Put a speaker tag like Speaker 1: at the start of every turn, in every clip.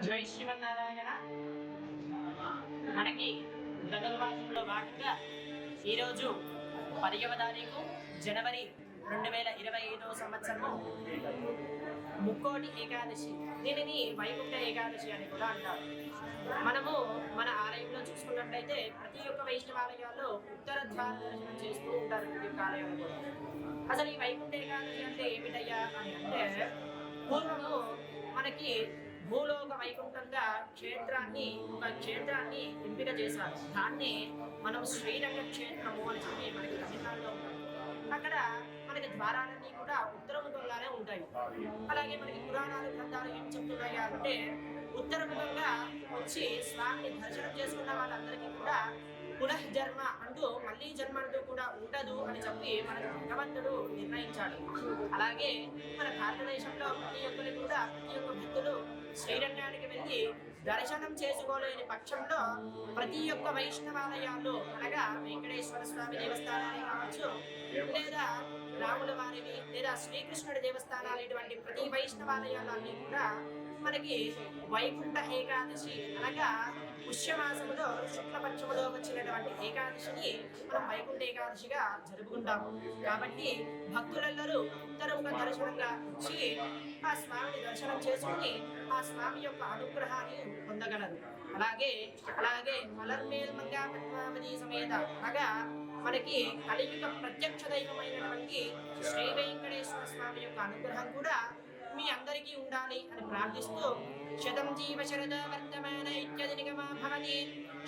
Speaker 1: జై శ్రీమన్నారాయణ. మనకి ధనుర్మాసంలో భాగంగా ఈరోజు 10వ తారీఖు జనవరి 2025 సంవత్సరము ముక్కోటి ఏకాదశి. దీనిని వైకుంఠ ఏకాదశి అని కూడా అంటారు. మనము మన ఆలయంలో చూసుకున్నట్లయితే ప్రతి ఒక్క వైష్ణవాలయాల్లో ఉత్తర ద్వార దర్శనం చేస్తూ ఉంటారు. ప్రతి ఒక్క ఆలయంలో కూడా అసలు ఈ వైకుంఠ ఏకాదశి అంటే ఏమిటయ్యా అని అంటే, పూర్వము మనకి భూలోక వైకుంఠంగా ఒక క్షేత్రాన్ని ఎంపిక చేశారు. దాన్ని మనం శ్రీరంగ క్షేత్రము అని చెప్పి మనకి తమిళనాడులో ఉంటాం. అక్కడ మనకి ద్వారాలన్నీ కూడా ఉత్తరముఖంగానే ఉంటాయి. అలాగే మనకి పురాణాలు గ్రంథాలు ఏం చెప్తున్నాయి అంటే, ఉత్తరముఖంగా వచ్చి స్వామిని దర్శనం చేసుకున్న వాళ్ళందరికీ కూడా పునఃజన్మ అంటూ మళ్ళీ జన్మ అంటూ కూడా ఉండదు అని చెప్పి మనకు భగవంతుడు నిర్ణయించాడు. అలాగే మన భారతదేశంలో ప్రతి ఒక్క భక్తులు శ్రీరంగానికి వెళ్ళి దర్శనం చేసుకోలేని పక్షంలో ప్రతి ఒక్క వైష్ణవాలయాల్లో అనగా వెంకటేశ్వర స్వామి దేవస్థానాలు కావచ్చు, లేదా రాముల వారివి, లేదా శ్రీకృష్ణుడి దేవస్థానాలు, ఇటువంటి ప్రతి వైష్ణవాలయాలన్నీ కూడా మనకి వైకుంఠ ఏకాదశి అనగా పుష్యమాసములో శుక్లపక్షములో వచ్చినటువంటి ఏకాదశిని మనం వైకుంఠ ఏకాదశిగా జరుపుకుంటాము. కాబట్టి భక్తులందరూ ఉత్తరముఖ దర్శనంగా వచ్చి ఆ స్వామిని దర్శనం చేసుకుని ఆ స్వామి యొక్క అనుగ్రహాన్ని పొందగలరు. అలాగే మలర్మేల్ మంగా పద్మావతి సమేత అనగా మనకి కలియుగ ప్రత్యక్ష దైవమైనటువంటి శ్రీ వెంకటేశ్వర స్వామి యొక్క అనుగ్రహం కూడా మీ అందరికీ ఉండాలి అని ప్రార్థిస్తూ, శతం జీవ శరద వర్తమాన ఇత్యధినిగమా భవతి,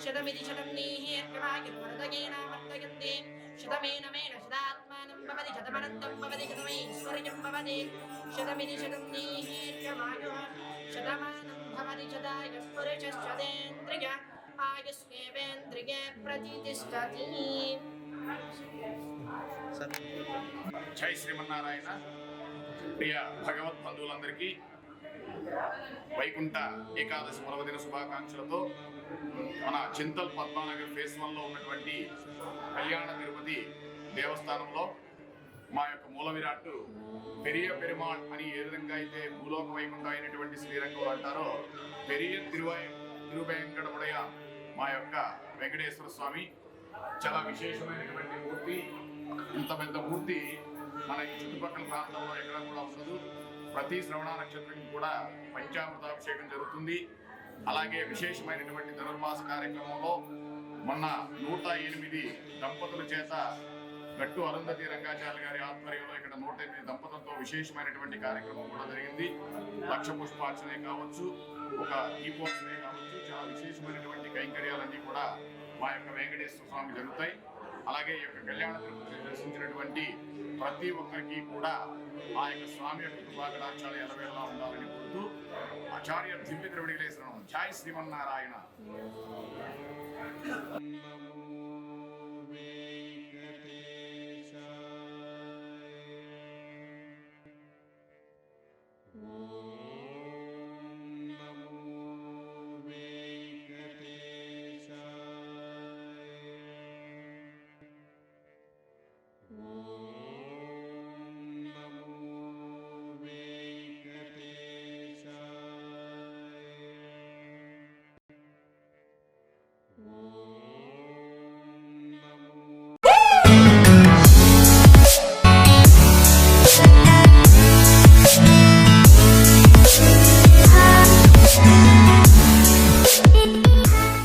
Speaker 1: శతమితి శతం నీహేర్కమాగిర్వర్ధగేన వర్ధయంతే, శతమేనమేన శతాత్మానం భవతి, శతమనంతం భవతి, శతమైశ్వర్యం భవతి, శతమితి శతం నీహేర్కమాయుః శతమానం భవతి, శతాయుః పురుషశ్చతేంద్రియ ఆయుష్యేవేంద్రియే ప్రతిష్ఠతి.
Speaker 2: జై శ్రీమన్నారాయణ. ప్రియ భగవత్ బంధువులందరికీ వైకుంఠ ఏకాదశి పర్వదిన శుభాకాంక్షలతో మన చింతల్ పద్మానగర్ ఫేస్ 1లో ఉన్నటువంటి కళ్యాణ తిరుపతి దేవస్థానంలో మా యొక్క మూల విరాట్టు పెరియ పెరుమాళ్ అని ఏ విధంగా అయితే భూలోక వైకుంఠం అయినటువంటి శ్రీరంగంలో అంటారో, పెరియ తిరువేంకటముడయ మా యొక్క వెంకటేశ్వర స్వామి చాలా విశేషమైనటువంటి మూర్తి. ఇంత పెద్ద మూర్తి మన ఈ చుట్టుపక్కల ప్రాంతంలో ఎక్కడ కూడా ఉండదు. ప్రతి శ్రవణ నక్షత్రం కూడా పంచామృతాభిషేకం జరుగుతుంది. అలాగే విశేషమైనటువంటి ధనుర్మాస కార్యక్రమంలో మొన్న 108 దంపతుల చేత గట్టు అరుంధతి రంగాచార్య గారి ఆధ్వర్యంలో ఇక్కడ 108 దంపతులతో విశేషమైనటువంటి కార్యక్రమం కూడా జరిగింది. లక్ష పుష్పార్చనే కావచ్చు, ఒక దీపోత్సవే కావచ్చు, చాలా విశేషమైనటువంటి కైంకర్యాలన్నీ కూడా మా యొక్క వెంకటేశ్వర స్వామి జరుగుతాయి. అలాగే ఈ యొక్క కళ్యాణ తిరుపతిని దర్శించినటువంటి ప్రతి ఒక్కరికి కూడా ఆ యొక్క స్వామి యొక్క కృపాకటాక్షాలు ఎలవేళలా ఉండాలని కోరుతూ ఆచార్య దివ్య త్రివిడిలేశ్వరం. జై శ్రీమన్నారాయణ.